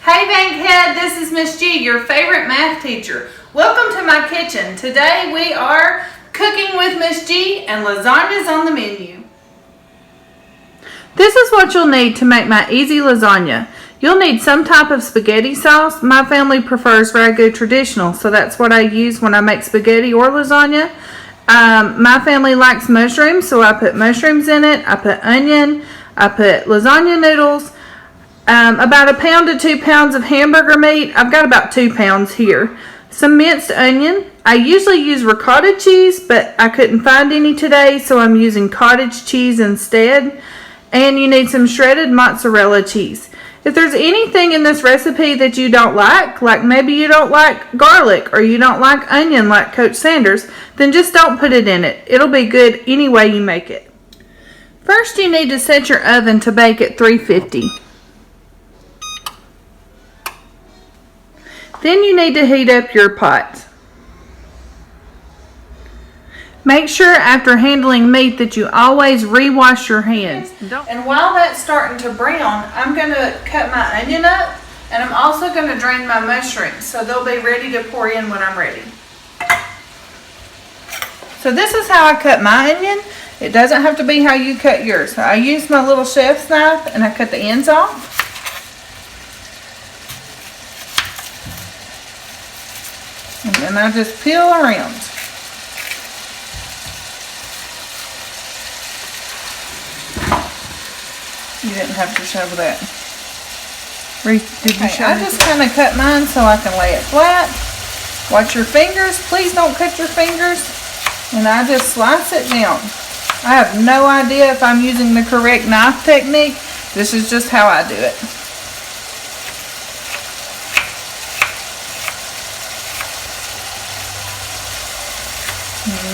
Hey Bankhead, this is Miss G, your favorite math teacher. Welcome to my kitchen. Today we are cooking with Miss G and lasagna's on the menu. This is what you'll need to make my easy lasagna. You'll need some type of spaghetti sauce. My family prefers ragu traditional, so that's what I use when I make spaghetti or lasagna. My family likes mushrooms, so I put mushrooms in it. I put onion. I put lasagna noodles. About 1 pound to 2 pounds of hamburger meat. I've got about 2 pounds here. Some minced onion. I usually use ricotta cheese, but I couldn't find any today, so I'm using cottage cheese instead. And you need some shredded mozzarella cheese. If there's anything in this recipe that you don't like maybe you don't like garlic or you don't like onion like Coach Sanders, then just don't put it in it. It'll be good any way you make it. First, you need to set your oven to bake at 350. Then you need to heat up your pot. Make sure after handling meat that you always rewash your hands. And while that's starting to brown, I'm going to cut my onion up, and I'm also going to drain my mushrooms so they'll be ready to pour in when I'm ready. So this is how I cut my onion. It doesn't have to be how you cut yours. So I use my little chef's knife and I cut the ends off. And then I just peel around. You didn't have to shovel that. I just kind of cut mine so I can lay it flat. Watch your fingers. Please don't cut your fingers. And I just slice it down. I have no idea if I'm using the correct knife technique. This is just how I do it.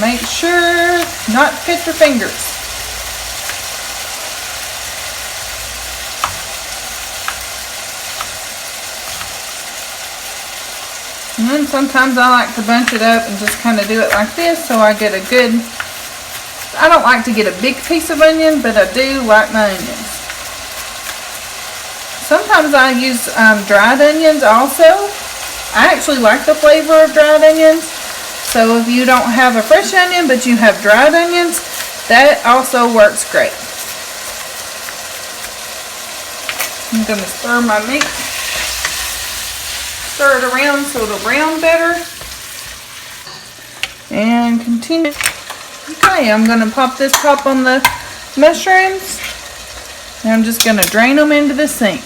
Make sure not to cut your fingers. And then sometimes I like to bunch it up and just kind of do it like this so I get a good, I don't like to get a big piece of onion, but I do like my onions. Sometimes I use dried onions also. I actually like the flavor of dried onions. So if you don't have a fresh onion, but you have dried onions, that also works great. I'm going to stir my meat. Stir it around so it'll brown better. And continue. Okay, I'm going to pop this top on the mushrooms. And I'm just going to drain them into the sink.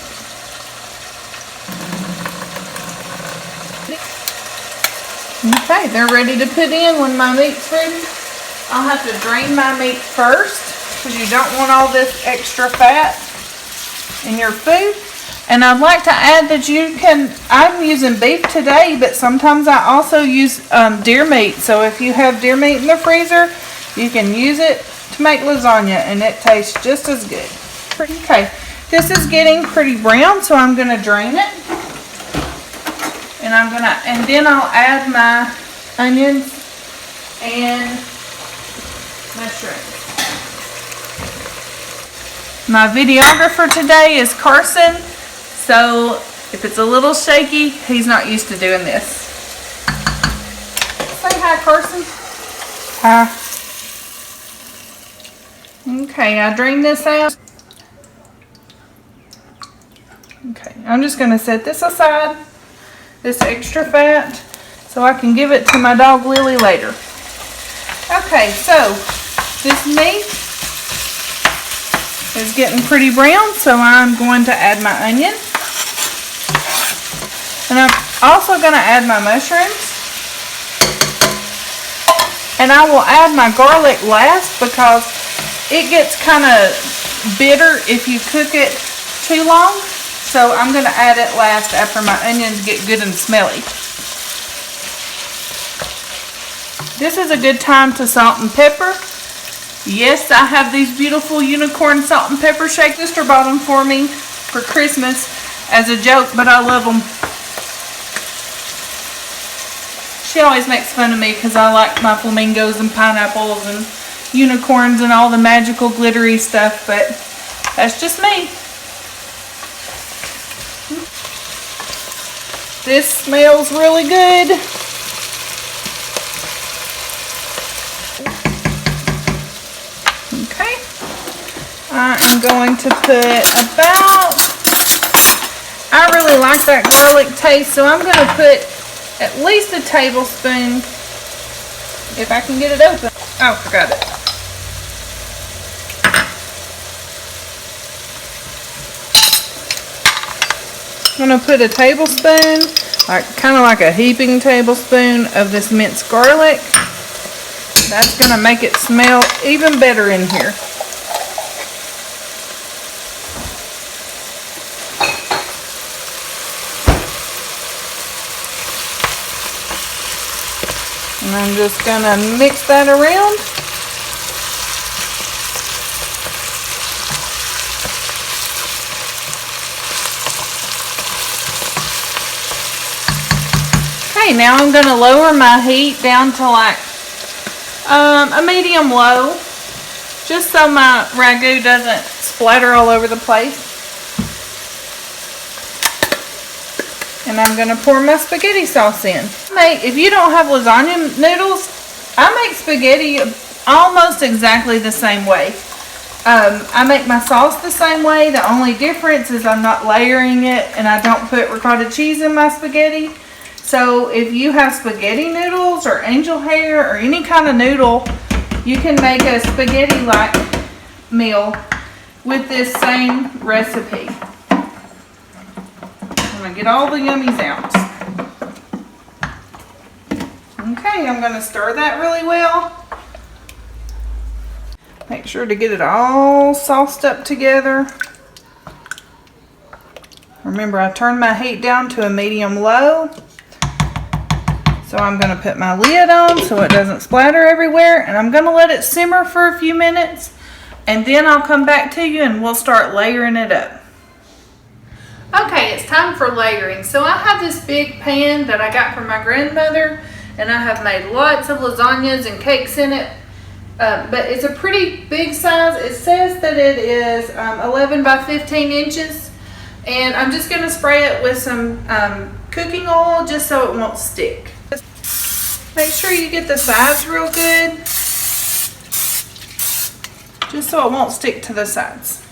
Okay, they're ready to put in when my meat's ready. I'll have to drain my meat first because you don't want all this extra fat in your food. And I'd like to add that I'm using beef today, but sometimes I also use deer meat. So if you have deer meat in the freezer, you can use it to make lasagna and it tastes just as good. Okay, this is getting pretty brown, so I'm going to drain it. And then I'll add my onions and mushrooms. My videographer today is Carson, so if it's a little shaky, he's not used to doing this. Say hi, Carson. Hi. Okay, I drained this out. Okay, I'm just going to set this aside. This extra fat, so I can give it to my dog Lily later. Okay, so this meat is getting pretty brown, so I'm going to add my onion. And I'm also going to add my mushrooms. And I will add my garlic last because it gets kind of bitter if you cook it too long. So I'm going to add it last after my onions get good and smelly. This is a good time to salt and pepper. Yes, I have these beautiful unicorn salt and pepper shakes. Sister bought them for me for Christmas as a joke, but I love them. She always makes fun of me because I like my flamingos and pineapples and unicorns and all the magical glittery stuff, but that's just me. This smells really good. Okay. I am going to put about, I really like that garlic taste, so I'm going to put at least a tablespoon, if I can get it open. Oh, forgot it. I'm going to put a tablespoon, kind of like a heaping tablespoon of this minced garlic. That's going to make it smell even better in here. And I'm just going to mix that around. Okay, now I'm going to lower my heat down to like a medium low, just so my ragu doesn't splatter all over the place. And I'm going to pour my spaghetti sauce in. If you don't have lasagna noodles, I make spaghetti almost exactly the same way. I make my sauce the same way. The only difference is I'm not layering it, and I don't put ricotta cheese in my spaghetti. So if you have spaghetti noodles or angel hair or any kind of noodle, you can make a spaghetti-like meal with this same recipe. I'm going to get all the yummies out. Okay, I'm going to stir that really well. Make sure to get it all sauced up together. Remember, I turned my heat down to a medium low. So I'm going to put my lid on so it doesn't splatter everywhere, and I'm going to let it simmer for a few minutes, and then I'll come back to you and we'll start layering it up. Okay, it's time for layering. So I have this big pan that I got from my grandmother, and I have made lots of lasagnas and cakes in it, but it's a pretty big size. It says that it is 11 by 15 inches, and I'm just going to spray it with some cooking oil just so it won't stick. Make sure you get the sides real good, just so it won't stick to the sides.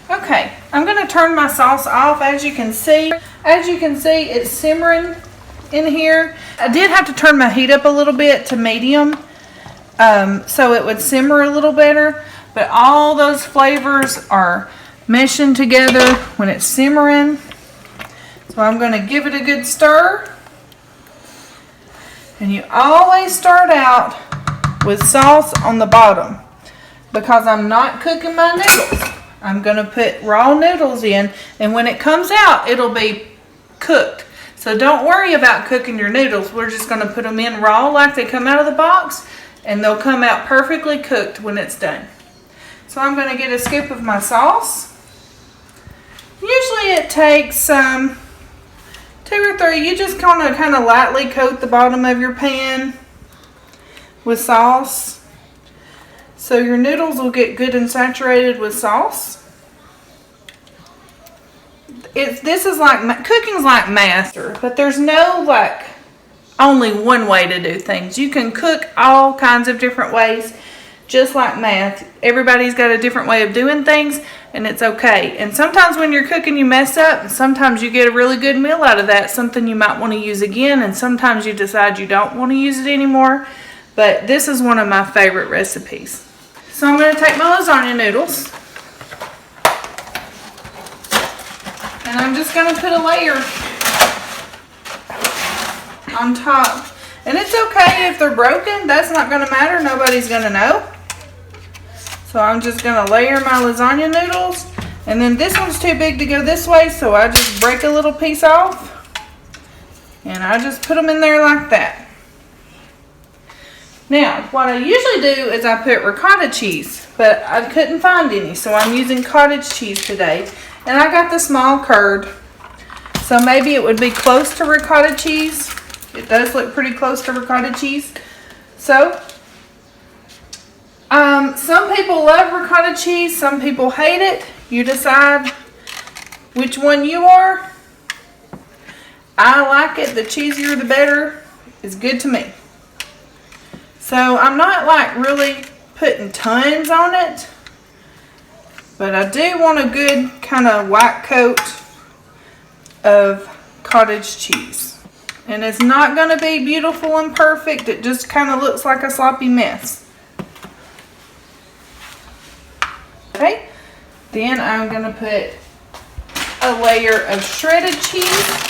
Okay, I'm going to turn my sauce off. As you can see, it's simmering in here. I did have to turn my heat up a little bit to medium, so it would simmer a little better, but all those flavors are meshing together when it's simmering. So I'm going to give it a good stir. And you always start out with sauce on the bottom, because I'm not cooking my noodles. I'm going to put raw noodles in, and when it comes out, it'll be cooked. So don't worry about cooking your noodles. We're just going to put them in raw like they come out of the box, and they'll come out perfectly cooked when it's done. So I'm going to get a scoop of my sauce. Usually it takes 2 or 3. You just kind of lightly coat the bottom of your pan with sauce, so your noodles will get good and saturated with sauce. This is like, cooking's like math, but there's no like only one way to do things. You can cook all kinds of different ways, just like math. Everybody's got a different way of doing things, and it's okay. And sometimes when you're cooking, you mess up, and sometimes you get a really good meal out of that, something you might want to use again, and sometimes you decide you don't want to use it anymore. But this is one of my favorite recipes. So I'm going to take my lasagna noodles, and I'm just going to put a layer on top. And it's okay if they're broken. That's not going to matter. Nobody's going to know. So I'm just going to layer my lasagna noodles. And then this one's too big to go this way, so I just break a little piece off. And I just put them in there like that. Now, what I usually do is I put ricotta cheese, but I couldn't find any, so I'm using cottage cheese today. And I got the small curd, so maybe it would be close to ricotta cheese. It does look pretty close to ricotta cheese. So, some people love ricotta cheese, some people hate it. You decide which one you are. I like it. The cheesier the better. It's good to me. So I'm not like really putting tons on it, but I do want a good kind of white coat of cottage cheese. And it's not going to be beautiful and perfect. It just kind of looks like a sloppy mess. Okay, then I'm going to put a layer of shredded cheese.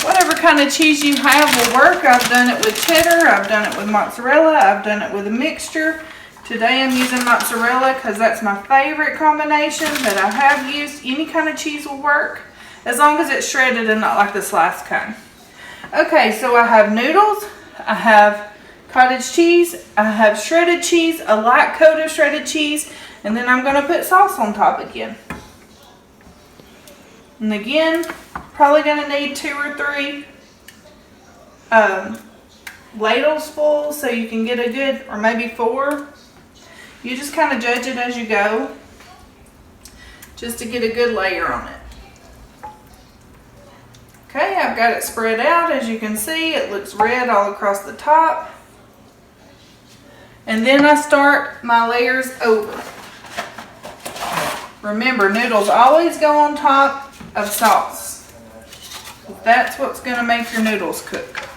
Whatever kind of cheese you have will work. I've done it with cheddar, I've done it with mozzarella, I've done it with a mixture. Today I'm using mozzarella because that's my favorite combination, but I have used any kind of cheese will work as long as it's shredded and not like the sliced kind. Okay, so I have noodles, I have cottage cheese, I have shredded cheese, a light coat of shredded cheese, and then I'm going to put sauce on top again. And again, probably going to need 2 or 3 ladles full so you can get a good, or maybe 4. You just kind of judge it as you go, just to get a good layer on it. Okay, I've got it spread out. As you can see, it looks red all across the top. And then I start my layers over. Remember, noodles always go on top of sauce. That's what's going to make your noodles cook.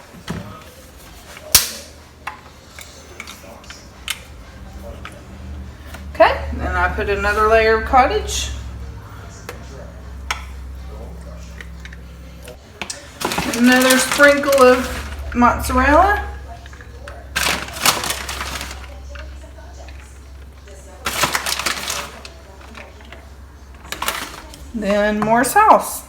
Okay, then I put another layer of cottage. Another sprinkle of mozzarella. Then more sauce.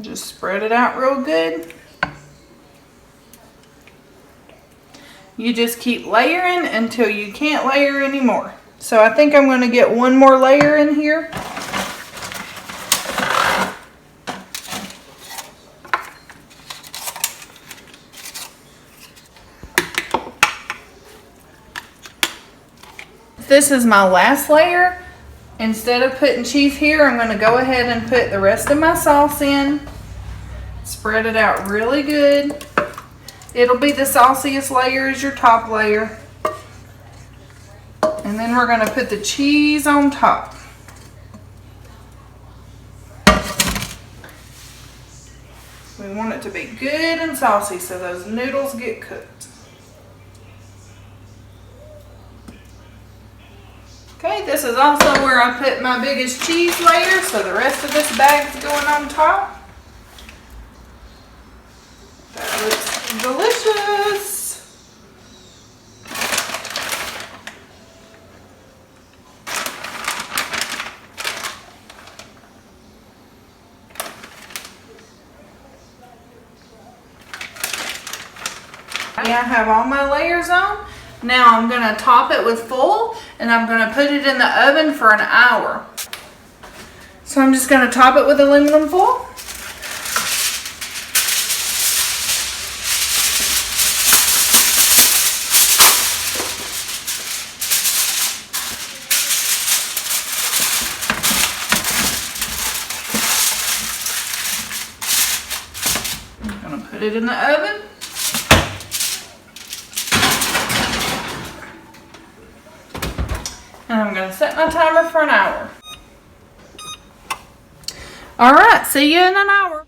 Just spread it out real good. You just keep layering until you can't layer anymore. So I think I'm going to get one more layer in here. This is my last layer. Instead of putting cheese here, I'm going to go ahead and put the rest of my sauce in. Spread it out really good. It'll be the sauciest layer as your top layer. And then we're going to put the cheese on top. We want it to be good and saucy so those noodles get cooked. Okay, this is also where I put my biggest cheese layer, so the rest of this bag is going on top. That looks delicious. I have all my layers on. Now I'm going to top it with foil and I'm going to put it in the oven for an hour. So I'm just going to top it with aluminum foil. I'm going to put it in the oven. And I'm going to set my timer for an hour. Alright, see you in an hour.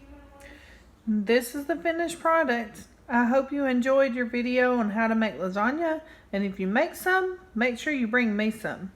This is the finished product. I hope you enjoyed your video on how to make lasagna. And if you make some, make sure you bring me some.